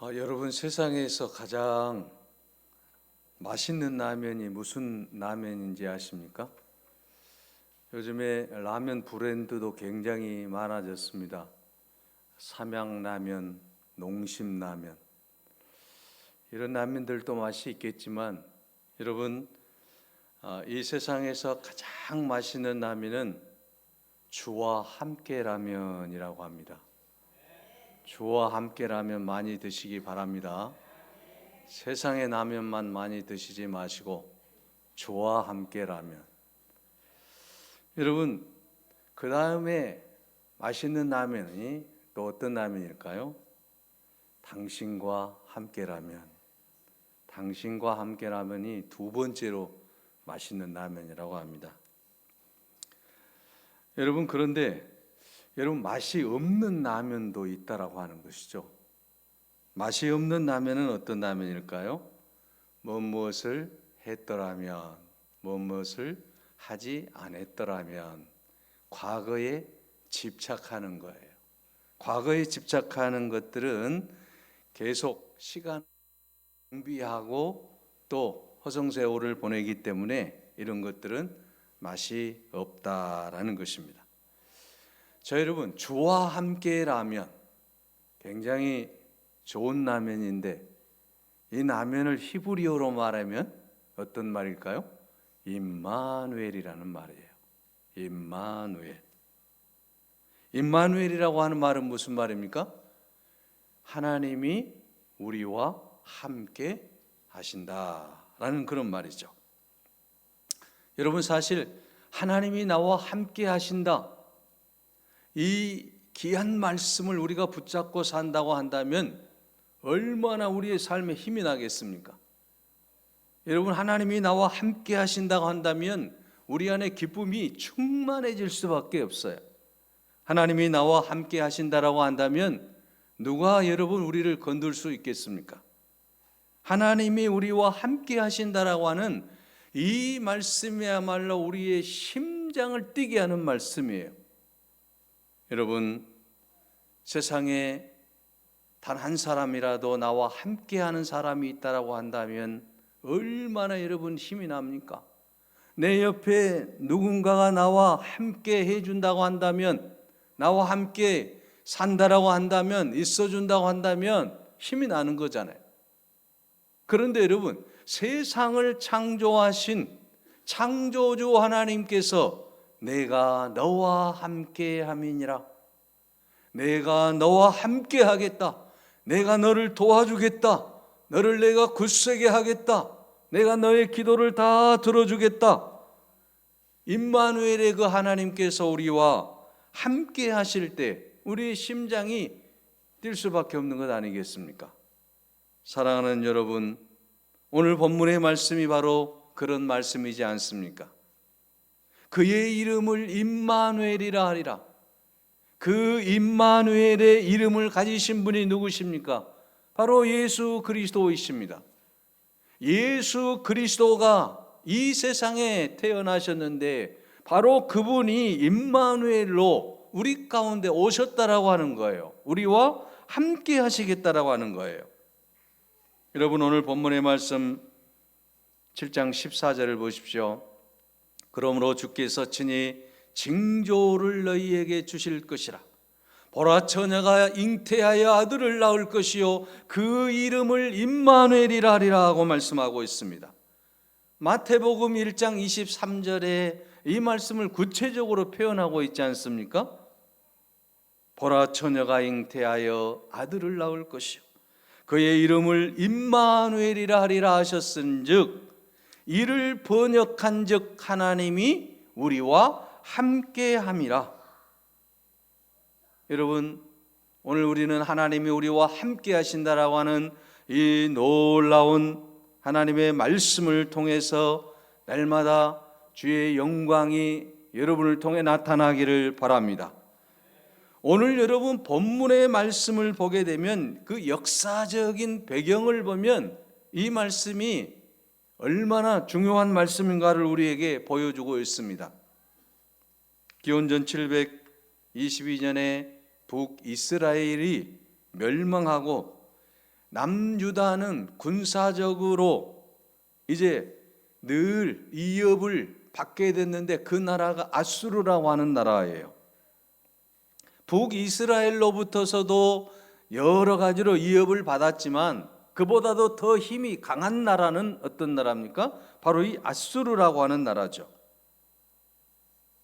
여러분, 세상에서 가장 맛있는 라면이 무슨 라면인지 아십니까? 요즘에 라면 브랜드도 굉장히 많아졌습니다. 삼양라면, 농심라면, 이런 라면들도 맛이 있겠지만 여러분, 이 세상에서 가장 맛있는 라면은 주와 함께 라면이라고 합니다. 주와 함께 라면 많이 드시기 바랍니다. 세상의 라면만 많이 드시지 마시고 주와 함께 라면. 여러분, 그 다음에 맛있는 라면이 또 어떤 라면일까요? 당신과 함께 라면. 당신과 함께 라면이 두 번째로 맛있는 라면이라고 합니다. 여러분, 그런데 여러분, 맛이 없는 라면도 있다라고 하는 것이죠. 맛이 없는 라면은 어떤 라면일까요? 무엇을 했더라면, 무엇을 하지 않았더라면, 과거에 집착하는 거예요. 과거에 집착하는 것들은 계속 시간 낭비하고 또 허송세월을 보내기 때문에 이런 것들은 맛이 없다라는 것입니다. 자, 여러분, 주와 함께 라면, 굉장히 좋은 라면인데 이 라면을 히브리어로 말하면 어떤 말일까요? 임마누엘이라는 말이에요. 임마누엘. 임마누엘이라고 하는 말은 무슨 말입니까? 하나님이 우리와 함께 하신다라는 그런 말이죠. 여러분, 사실 하나님이 나와 함께 하신다, 이 귀한 말씀을 우리가 붙잡고 산다고 한다면 얼마나 우리의 삶에 힘이 나겠습니까? 여러분, 하나님이 나와 함께 하신다고 한다면 우리 안에 기쁨이 충만해질 수밖에 없어요. 하나님이 나와 함께 하신다라고 한다면 누가 여러분 우리를 건들 수 있겠습니까? 하나님이 우리와 함께 하신다라고 하는 이 말씀이야말로 우리의 심장을 뛰게 하는 말씀이에요. 여러분, 세상에 단 한 사람이라도 나와 함께하는 사람이 있다라고 한다면 얼마나 여러분 힘이 납니까? 내 옆에 누군가가 나와 함께 해준다고 한다면, 나와 함께 산다라고 한다면, 있어준다고 한다면 힘이 나는 거잖아요. 그런데 여러분, 세상을 창조하신 창조주 하나님께서 내가 너와 함께 함이니라, 내가 너와 함께 하겠다, 내가 너를 도와주겠다, 너를 내가 굳세게 하겠다, 내가 너의 기도를 다 들어주겠다. 임마누엘의 그 하나님께서 우리와 함께 하실 때 우리의 심장이 뛸 수밖에 없는 것 아니겠습니까? 사랑하는 여러분, 오늘 본문의 말씀이 바로 그런 말씀이지 않습니까? 그의 이름을 임마누엘이라 하리라. 그 임마누엘의 이름을 가지신 분이 누구십니까? 바로 예수 그리스도이십니다. 예수 그리스도가 이 세상에 태어나셨는데 바로 그분이 임마누엘로 우리 가운데 오셨다라고 하는 거예요. 우리와 함께 하시겠다라고 하는 거예요. 여러분, 오늘 본문의 말씀 7장 14절을 보십시오. 그러므로 주께서 친히 징조를 너희에게 주실 것이라. 보라, 처녀가 잉태하여 아들을 낳을 것이요 그 이름을 임마누엘이라 하리라 하고 말씀하고 있습니다. 마태복음 1장 23절에 이 말씀을 구체적으로 표현하고 있지 않습니까? 보라, 처녀가 잉태하여 아들을 낳을 것이요 그의 이름을 임마누엘이라 하리라 하셨은즉, 이를 번역한즉 하나님이 우리와 함께함이라. 여러분, 오늘 우리는 하나님이 우리와 함께 하신다라고 하는 이 놀라운 하나님의 말씀을 통해서 날마다 주의 영광이 여러분을 통해 나타나기를 바랍니다. 오늘 여러분 본문의 말씀을 보게 되면 그 역사적인 배경을 보면 이 말씀이 얼마나 중요한 말씀인가를 우리에게 보여주고 있습니다. 기원전 722년에 북이스라엘이 멸망하고 남유다는 군사적으로 이제 늘 위협을 받게 됐는데 그 나라가 아수르라고 하는 나라예요. 북이스라엘로부터서도 여러 가지로 위협을 받았지만 그보다도 더 힘이 강한 나라는 어떤 나라입니까? 바로 이 아수르라고 하는 나라죠.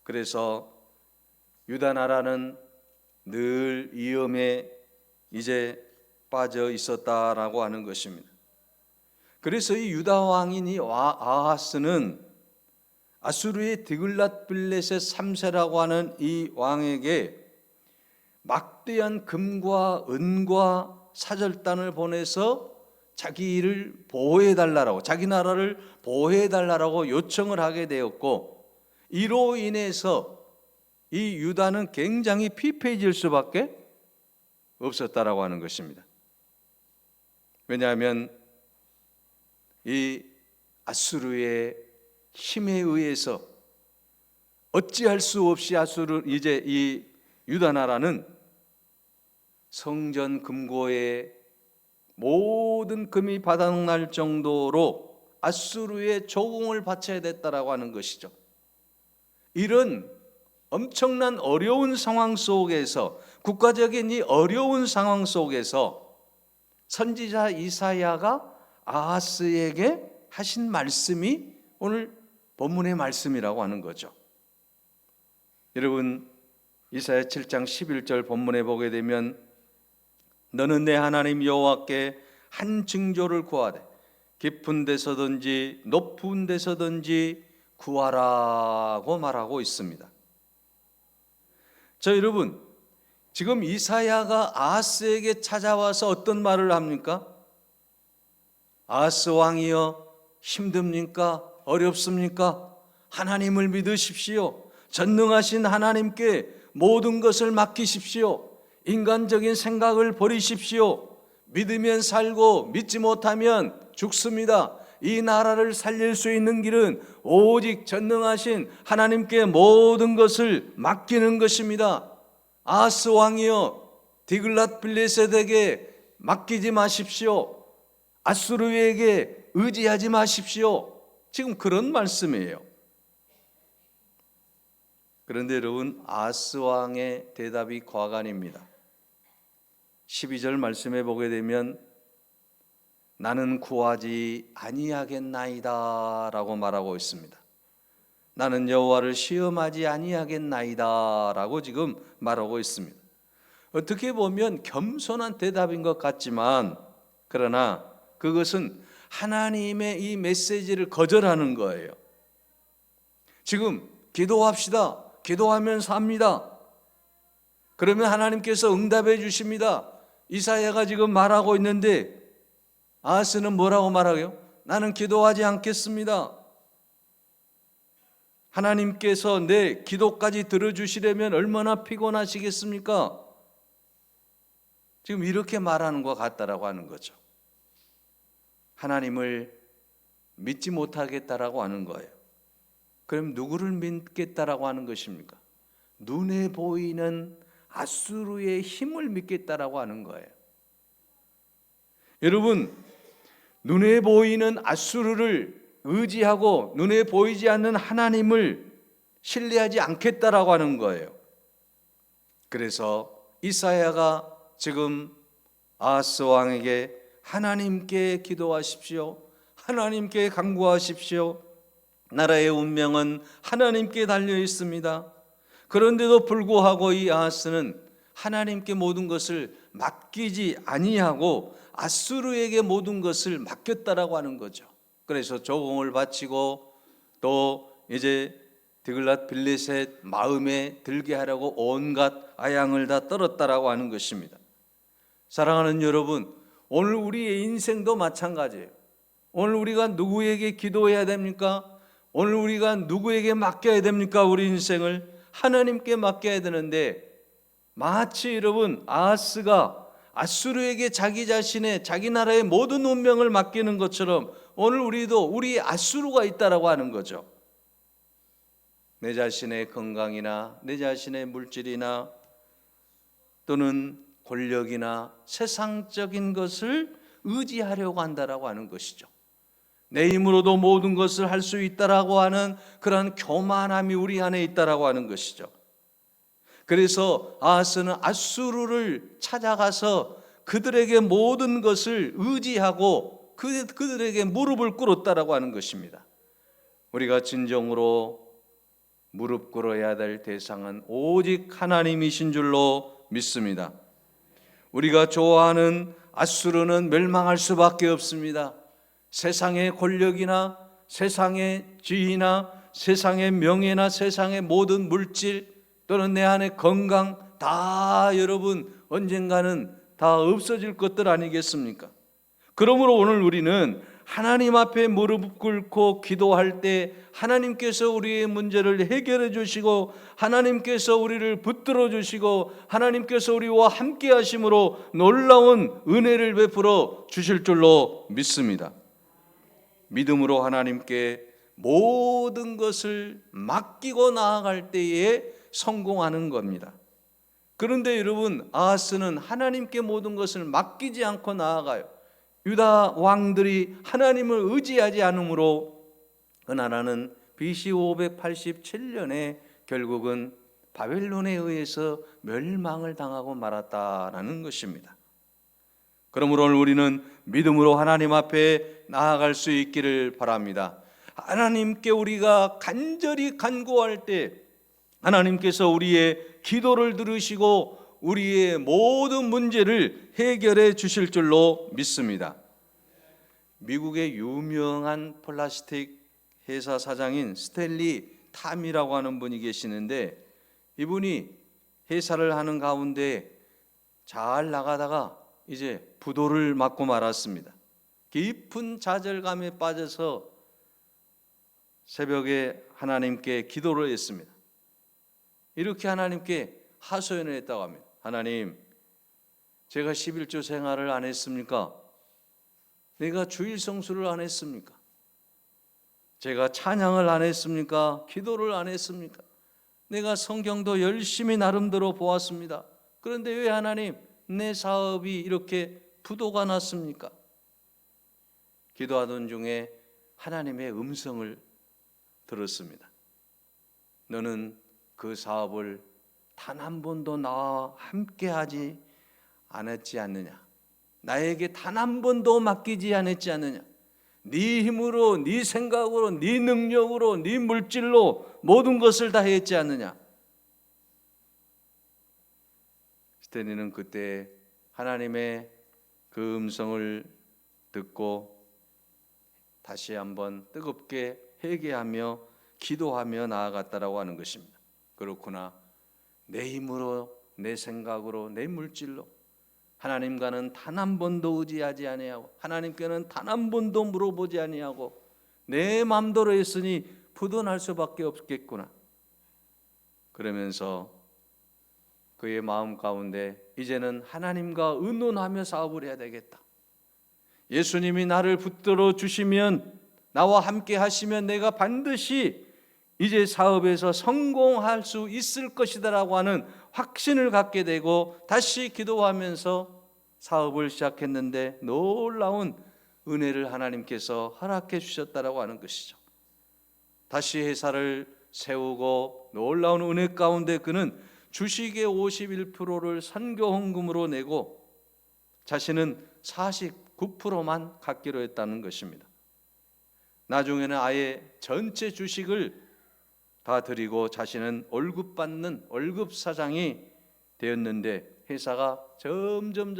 그래서 유다 나라는 늘 위험에 이제 빠져 있었다라고 하는 것입니다. 그래서 이 유다 왕인 이 아하스는 아수르의 디글랏빌레셋 3세라고 하는 이 왕에게 막대한 금과 은과 사절단을 보내서 자기를 보호해달라고, 자기 나라를 보호해달라고 요청을 하게 되었고, 이로 인해서 이 유다는 굉장히 피폐해질 수밖에 없었다라고 하는 것입니다. 왜냐하면 이 아수르의 힘에 의해서 어찌할 수 없이 이제 이 유다 나라는 성전 금고에 모든 금이 바닥날 정도로 아수르의 조공을 바쳐야 됐다라고 하는 것이죠. 이런 엄청난 어려운 상황 속에서, 국가적인 이 어려운 상황 속에서 선지자 이사야가 아하스에게 하신 말씀이 오늘 본문의 말씀이라고 하는 거죠. 여러분, 이사야 7장 11절 본문에 보게 되면 너는 내 하나님 여호와께 한 징조를 구하되 깊은 데서든지 높은 데서든지 구하라고 말하고 있습니다. 자, 여러분, 지금 이사야가 아하스에게 찾아와서 어떤 말을 합니까? 아하스 왕이여, 힘듭니까? 어렵습니까? 하나님을 믿으십시오. 전능하신 하나님께 모든 것을 맡기십시오. 인간적인 생각을 버리십시오. 믿으면 살고 믿지 못하면 죽습니다. 이 나라를 살릴 수 있는 길은 오직 전능하신 하나님께 모든 것을 맡기는 것입니다. 아하스 왕이여, 디글랏빌레셋에게 맡기지 마십시오. 아수르에게 의지하지 마십시오. 지금 그런 말씀이에요. 그런데 여러분, 아하스 왕의 대답이 과간입니다. 12절 말씀에 보게 되면 나는 구하지 아니하겠나이다 라고 말하고 있습니다. 나는 여호와를 시험하지 아니하겠나이다 라고 지금 말하고 있습니다. 어떻게 보면 겸손한 대답인 것 같지만, 그러나 그것은 하나님의 이 메시지를 거절하는 거예요. 지금 기도합시다. 기도하면서 합니다. 그러면 하나님께서 응답해 주십니다. 이사야가 지금 말하고 있는데 아하스는 뭐라고 말하게요? 나는 기도하지 않겠습니다. 하나님께서 내 기도까지 들어주시려면 얼마나 피곤하시겠습니까? 지금 이렇게 말하는 것 같다라고 하는 거죠. 하나님을 믿지 못하겠다라고 하는 거예요. 그럼 누구를 믿겠다라고 하는 것입니까? 눈에 보이는 아수르의 힘을 믿겠다라고 하는 거예요. 여러분, 눈에 보이는 아수르를 의지하고 눈에 보이지 않는 하나님을 신뢰하지 않겠다라고 하는 거예요. 그래서 이사야가 지금 아하스 왕에게 하나님께 기도하십시오. 하나님께 간구하십시오. 나라의 운명은 하나님께 달려 있습니다. 그런데도 불구하고 이 아하스는 하나님께 모든 것을 맡기지 아니하고 아수르에게 모든 것을 맡겼다라고 하는 거죠. 그래서 조공을 바치고 또 이제 디글랏빌레셋 마음에 들게 하려고 온갖 아양을 다 떨었다라고 하는 것입니다. 사랑하는 여러분, 오늘 우리의 인생도 마찬가지예요. 오늘 우리가 누구에게 기도해야 됩니까? 오늘 우리가 누구에게 맡겨야 됩니까? 우리 인생을 하나님께 맡겨야 되는데, 마치 여러분 아하스가 아수르에게 자기 자신의 자기 나라의 모든 운명을 맡기는 것처럼 오늘 우리도 우리 아수르가 있다라고 하는 거죠. 내 자신의 건강이나 내 자신의 물질이나 또는 권력이나 세상적인 것을 의지하려고 한다라고 하는 것이죠. 내 힘으로도 모든 것을 할 수 있다라고 하는 그런 교만함이 우리 안에 있다라고 하는 것이죠. 그래서 아하스는 앗수르를 찾아가서 그들에게 모든 것을 의지하고 그들에게 무릎을 꿇었다라고 하는 것입니다. 우리가 진정으로 무릎 꿇어야 될 대상은 오직 하나님이신 줄로 믿습니다. 우리가 좋아하는 앗수르는 멸망할 수밖에 없습니다. 세상의 권력이나 세상의 지위나 세상의 명예나 세상의 모든 물질 또는 내 안의 건강 다 여러분 언젠가는 다 없어질 것들 아니겠습니까? 그러므로 오늘 우리는 하나님 앞에 무릎 꿇고 기도할 때 하나님께서 우리의 문제를 해결해 주시고 하나님께서 우리를 붙들어 주시고 하나님께서 우리와 함께 하심으로 놀라운 은혜를 베풀어 주실 줄로 믿습니다. 믿음으로 하나님께 모든 것을 맡기고 나아갈 때에 성공하는 겁니다. 그런데 여러분, 아하스는 하나님께 모든 것을 맡기지 않고 나아가요. 유다 왕들이 하나님을 의지하지 않으므로 그 나라는 BC 587년에 결국은 바벨론에 의해서 멸망을 당하고 말았다라는 것입니다. 그러므로 오늘 우리는 믿음으로 하나님 앞에 나아갈 수 있기를 바랍니다. 하나님께 우리가 간절히 간구할 때 하나님께서 우리의 기도를 들으시고 우리의 모든 문제를 해결해 주실 줄로 믿습니다. 미국의 유명한 플라스틱 회사 사장인 스탠리 탐이라고 하는 분이 계시는데 이분이 회사를 하는 가운데 잘 나가다가 이제 부도를 맞고 말았습니다. 깊은 좌절감에 빠져서 새벽에 하나님께 기도를 했습니다. 이렇게 하나님께 하소연을 했다고 합니다. 하나님, 제가 11조 생활을 안 했습니까? 내가 주일 성수를 안 했습니까? 제가 찬양을 안 했습니까? 기도를 안 했습니까? 내가 성경도 열심히 나름대로 보았습니다. 그런데 왜 하나님 내 사업이 이렇게 부도가 났습니까? 기도하던 중에 하나님의 음성을 들었습니다. 너는 그 사업을 단 한 번도 나와 함께 하지 않았지 않느냐? 나에게 단 한 번도 맡기지 않았지 않느냐? 네 힘으로, 네 생각으로, 네 능력으로, 네 물질로 모든 것을 다 했지 않느냐? 스탠리는 그때 하나님의 그 음성을 듣고 다시 한번 뜨겁게 회개하며 기도하며 나아갔다라고 하는 것입니다. 그렇구나. 내 힘으로, 내 생각으로, 내 물질로 하나님과는 단 한 번도 의지하지 아니하고 하나님께는 단 한 번도 물어보지 아니하고 내 마음대로 했으니 부도날 수밖에 없겠구나. 그러면서 그의 마음 가운데 이제는 하나님과 의논하며 사업을 해야 되겠다. 예수님이 나를 붙들어 주시면, 나와 함께 하시면 내가 반드시 이제 사업에서 성공할 수 있을 것이다라고 하는 확신을 갖게 되고 다시 기도하면서 사업을 시작했는데 놀라운 은혜를 하나님께서 허락해 주셨다라고 하는 것이죠. 다시 회사를 세우고 놀라운 은혜 가운데 그는 주식의 51%를 선교 헌금으로 내고 자신은 49%만 갖기로 했다는 것입니다. 나중에는 아예 전체 주식을 다 드리고 자신은 월급 받는 월급 사장이 되었는데 회사가 점점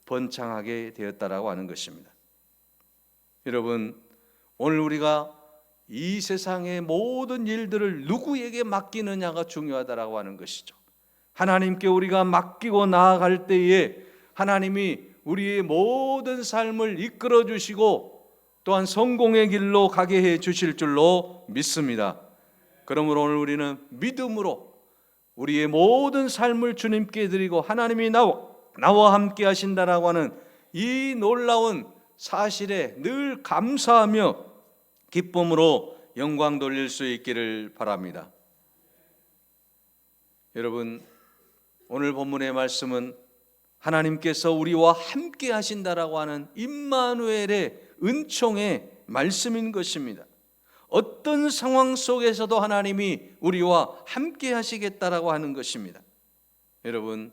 번창하게 되었다라고 하는 것입니다. 여러분, 오늘 우리가 이 세상의 모든 일들을 누구에게 맡기느냐가 중요하다라고 하는 것이죠. 하나님께 우리가 맡기고 나아갈 때에 하나님이 우리의 모든 삶을 이끌어 주시고 또한 성공의 길로 가게 해 주실 줄로 믿습니다. 그러므로 오늘 우리는 믿음으로 우리의 모든 삶을 주님께 드리고 하나님이 나와 함께 하신다라고 하는 이 놀라운 사실에 늘 감사하며 기쁨으로 영광 돌릴 수 있기를 바랍니다. 여러분, 오늘 본문의 말씀은 하나님께서 우리와 함께 하신다라고 하는 임마누엘의 은총의 말씀인 것입니다. 어떤 상황 속에서도 하나님이 우리와 함께 하시겠다라고 하는 것입니다. 여러분,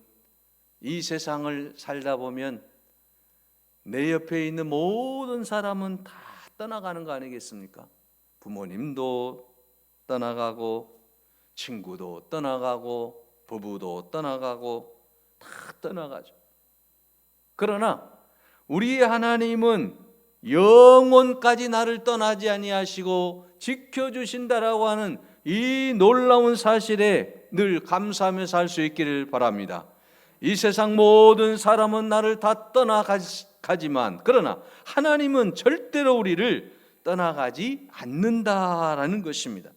이 세상을 살다 보면 내 옆에 있는 모든 사람은 다 떠나가는 거 아니겠습니까? 부모님도 떠나가고, 친구도 떠나가고, 부부도 떠나가고, 다 떠나가죠. 그러나 우리의 하나님은 영원까지 나를 떠나지 아니하시고 지켜주신다라고 하는 이 놀라운 사실에 늘 감사하며 살 수 있기를 바랍니다. 이 세상 모든 사람은 나를 다 떠나가지만 그러나 하나님은 절대로 우리를 떠나가지 않는다라는 것입니다.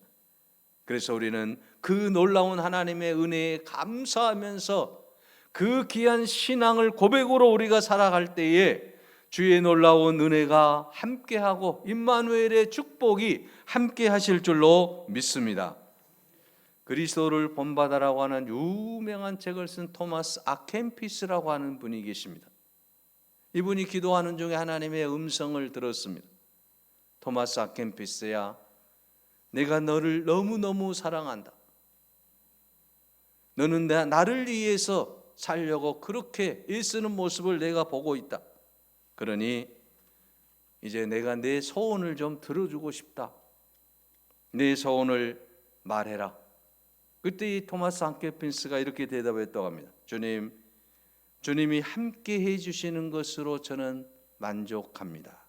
그래서 우리는 그 놀라운 하나님의 은혜에 감사하면서 그 귀한 신앙을 고백으로 우리가 살아갈 때에 주의 놀라운 은혜가 함께하고 임마누엘의 축복이 함께 하실 줄로 믿습니다. 그리스도를 본받아라고 하는 유명한 책을 쓴 토마스 아켄피스라고 하는 분이 계십니다. 이분이 기도하는 중에 하나님의 음성을 들었습니다. 토마스 아켄피스야, 내가 너를 너무너무 사랑한다. 너는 나를 위해서 살려고 그렇게 애쓰는 모습을 내가 보고 있다. 그러니 이제 내가 내 소원을 좀 들어주고 싶다. 내 소원을 말해라. 그때 이 토마스 아켄피스가 이렇게 대답했다고 합니다. 주님이 함께 해주시는 것으로 저는 만족합니다.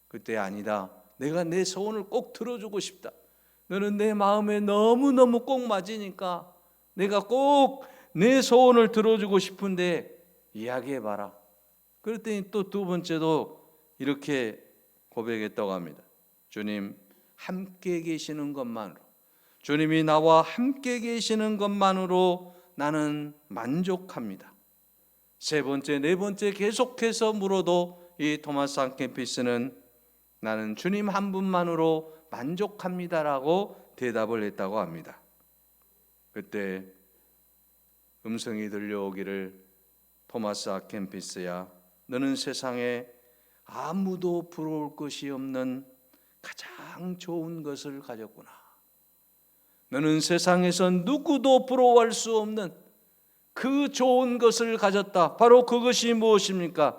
그때 아니다. 내가 내 소원을 꼭 들어주고 싶다. 너는 내 마음에 너무너무 꼭 맞으니까 내가 꼭 내 소원을 들어주고 싶은데 이야기해봐라. 그랬더니 또 두 번째도 이렇게 고백했다고 합니다. 주님, 함께 계시는 것만으로, 주님이 나와 함께 계시는 것만으로 나는 만족합니다. 세 번째, 네 번째 계속해서 물어도 이 토마스 아켄피스는 나는 주님 한 분만으로 만족합니다라고 대답을 했다고 합니다. 그때 음성이 들려오기를, 토마스 아켄피스야, 너는 세상에 아무도 부러울 것이 없는 가장 좋은 것을 가졌구나. 너는 세상에서 누구도 부러워할 수 없는 그 좋은 것을 가졌다. 바로 그것이 무엇입니까?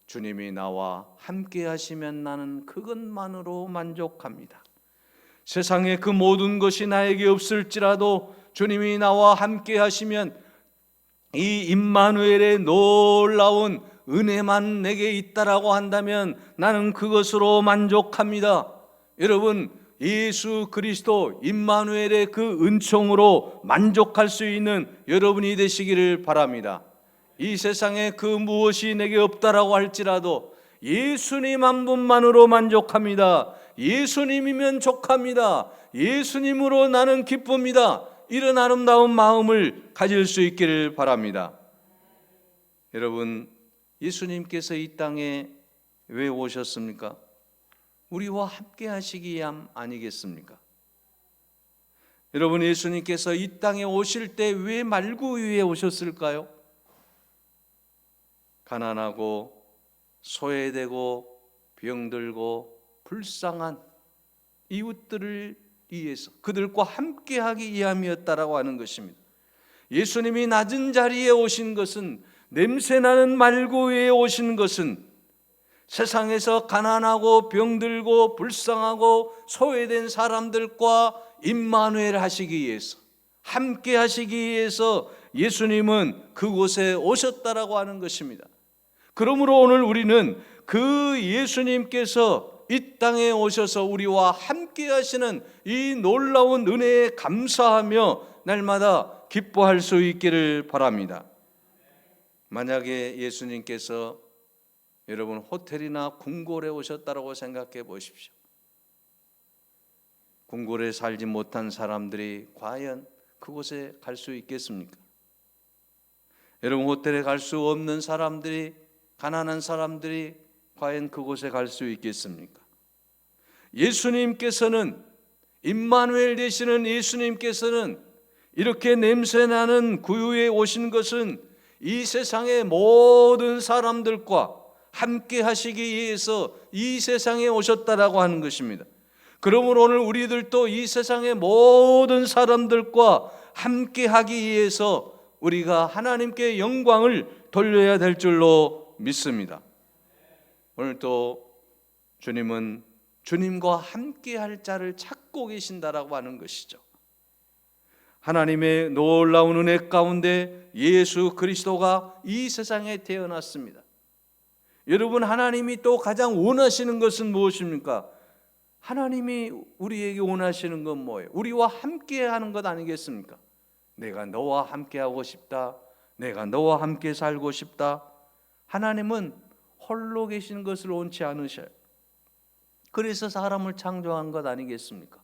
주님이 나와 함께 하시면 나는 그것만으로 만족합니다. 세상에 그 모든 것이 나에게 없을지라도 주님이 나와 함께 하시면 이 임마누엘의 놀라운 은혜만 내게 있다라고 한다면 나는 그것으로 만족합니다. 여러분, 예수 그리스도 임마누엘의 그 은총으로 만족할 수 있는 여러분이 되시기를 바랍니다. 이 세상에 그 무엇이 내게 없다라고 할지라도 예수님 한 분만으로 만족합니다. 예수님이면 족합니다. 예수님으로 나는 기쁩니다. 이런 아름다운 마음을 가질 수 있기를 바랍니다. 여러분, 예수님께서 이 땅에 왜 오셨습니까? 우리와 함께 하시기 위함 아니겠습니까? 여러분, 예수님께서 이 땅에 오실 때 왜 말구 위에 오셨을까요? 가난하고 소외되고 병들고 불쌍한 이웃들을 위해서 그들과 함께하기 위함이었다라고 하는 것입니다. 예수님이 낮은 자리에 오신 것은, 냄새나는 말구 위에 오신 것은 세상에서 가난하고 병들고 불쌍하고 소외된 사람들과 임마누엘 하시기 위해서, 함께 하시기 위해서 예수님은 그곳에 오셨다라고 하는 것입니다. 그러므로 오늘 우리는 그 예수님께서 이 땅에 오셔서 우리와 함께 하시는 이 놀라운 은혜에 감사하며 날마다 기뻐할 수 있기를 바랍니다. 만약에 예수님께서 여러분 호텔이나 궁궐에 오셨다고 생각해 보십시오. 궁궐에 살지 못한 사람들이 과연 그곳에 갈 수 있겠습니까? 여러분, 호텔에 갈 수 없는 사람들이, 가난한 사람들이 과연 그곳에 갈 수 있겠습니까? 예수님께서는, 임마누엘 되시는 예수님께서는 이렇게 냄새나는 구유에 오신 것은 이 세상의 모든 사람들과 함께 하시기 위해서 이 세상에 오셨다라고 하는 것입니다. 그러므로 오늘 우리들도 이 세상의 모든 사람들과 함께 하기 위해서 우리가 하나님께 영광을 돌려야 될 줄로 믿습니다. 오늘도 주님은 주님과 함께 할 자를 찾고 계신다라고 하는 것이죠. 하나님의 놀라운 은혜 가운데 예수 그리스도가 이 세상에 태어났습니다. 여러분, 하나님이 또 가장 원하시는 것은 무엇입니까? 하나님이 우리에게 원하시는 건 뭐예요? 우리와 함께 하는 것 아니겠습니까? 내가 너와 함께 하고 싶다. 내가 너와 함께 살고 싶다. 하나님은 홀로 계시는 것을 원치 않으셔요. 그래서 사람을 창조한 것 아니겠습니까?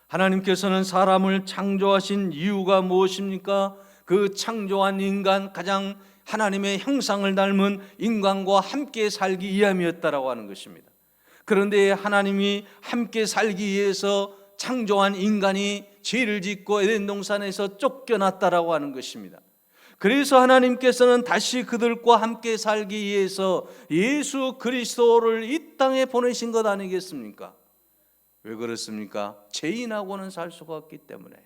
하나님께서는 사람을 창조하신 이유가 무엇입니까? 그 창조한 인간, 가장 하나님의 형상을 닮은 인간과 함께 살기 위함이었다라고 하는 것입니다. 그런데 하나님이 함께 살기 위해서 창조한 인간이 죄를 짓고 에덴 동산에서 쫓겨났다라고 하는 것입니다. 그래서 하나님께서는 다시 그들과 함께 살기 위해서 예수 그리스도를 이 땅에 보내신 것 아니겠습니까? 왜 그렇습니까? 죄인하고는 살 수가 없기 때문에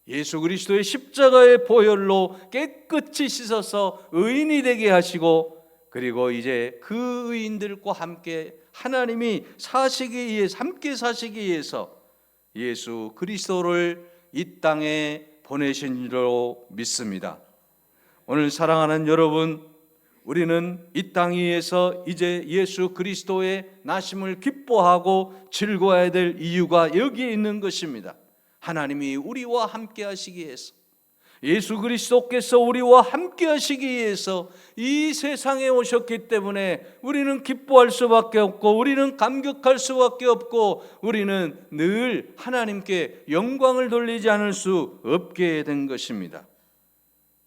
예수 그리스도의 십자가의 보혈로 깨끗이 씻어서 의인이 되게 하시고, 그리고 이제 그 의인들과 함께 하나님이 사시기 위해서, 함께 사시기 위해서 예수 그리스도를 이 땅에 보내신 줄로 믿습니다. 오늘 사랑하는 여러분, 우리는 이 땅 위에서 이제 예수 그리스도의 나심을 기뻐하고 즐거워야 될 이유가 여기에 있는 것입니다. 하나님이 우리와 함께 하시기 위해서, 예수 그리스도께서 우리와 함께 하시기 위해서 이 세상에 오셨기 때문에 우리는 기뻐할 수밖에 없고, 우리는 감격할 수밖에 없고, 우리는 늘 하나님께 영광을 돌리지 않을 수 없게 된 것입니다.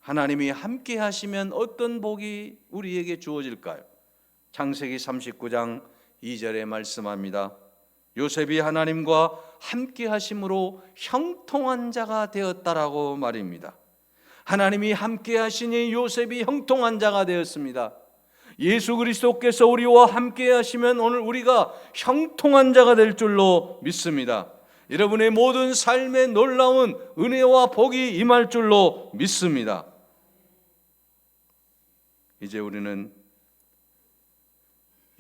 하나님이 함께 하시면 어떤 복이 우리에게 주어질까요? 창세기 39장 2절에 말씀합니다. 요셉이 하나님과 함께 하심으로 형통한 자가 되었다라고 말입니다. 하나님이 함께 하시니 요셉이 형통한 자가 되었습니다. 예수 그리스도께서 우리와 함께 하시면 오늘 우리가 형통한 자가 될 줄로 믿습니다. 여러분의 모든 삶에 놀라운 은혜와 복이 임할 줄로 믿습니다. 이제 우리는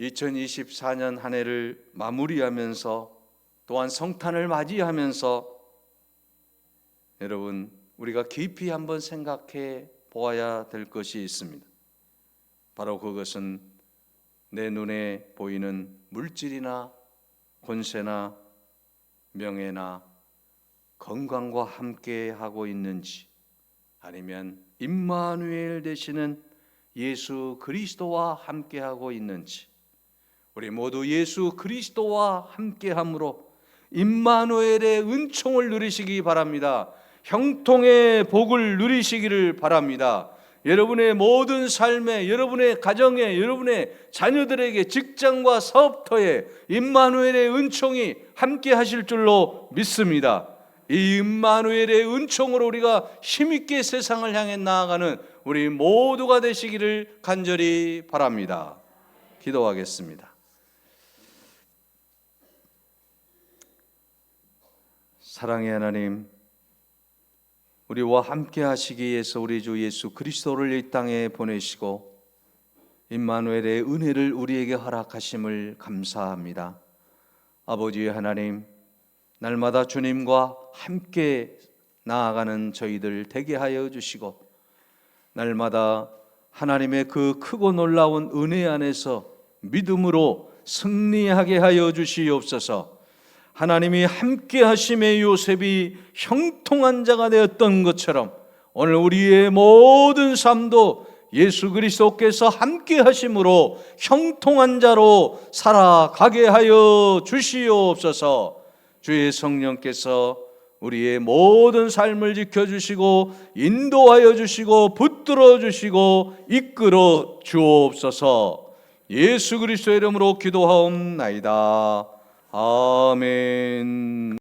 2024년 한 해를 마무리하면서 또한 성탄을 맞이하면서 여러분, 우리가 깊이 한번 생각해 보아야 될 것이 있습니다. 바로 그것은 내 눈에 보이는 물질이나 권세나 명예나 건강과 함께 하고 있는지, 아니면 임마누엘 되시는 예수 그리스도와 함께 하고 있는지, 우리 모두 예수 그리스도와 함께함으로 임마누엘의 은총을 누리시기 바랍니다. 형통의 복을 누리시기를 바랍니다. 여러분의 모든 삶에, 여러분의 가정에, 여러분의 자녀들에게, 직장과 사업터에 임마누엘의 은총이 함께 하실 줄로 믿습니다. 이 임마누엘의 은총으로 우리가 힘있게 세상을 향해 나아가는 우리 모두가 되시기를 간절히 바랍니다. 기도하겠습니다. 사랑의 하나님, 우리와 함께 하시기 위해서 우리 주 예수 그리스도를 이 땅에 보내시고 임마누엘의 은혜를 우리에게 허락하심을 감사합니다. 아버지 하나님, 날마다 주님과 함께 나아가는 저희들 되게 하여 주시고, 날마다 하나님의 그 크고 놀라운 은혜 안에서 믿음으로 승리하게 하여 주시옵소서. 하나님이 함께 하심에 요셉이 형통한 자가 되었던 것처럼 오늘 우리의 모든 삶도 예수 그리스도께서 함께 하심으로 형통한 자로 살아가게 하여 주시옵소서. 주의 성령께서 우리의 모든 삶을 지켜주시고 인도하여 주시고 붙들어 주시고 이끌어 주옵소서. 예수 그리스도의 이름으로 기도하옵나이다. 아멘.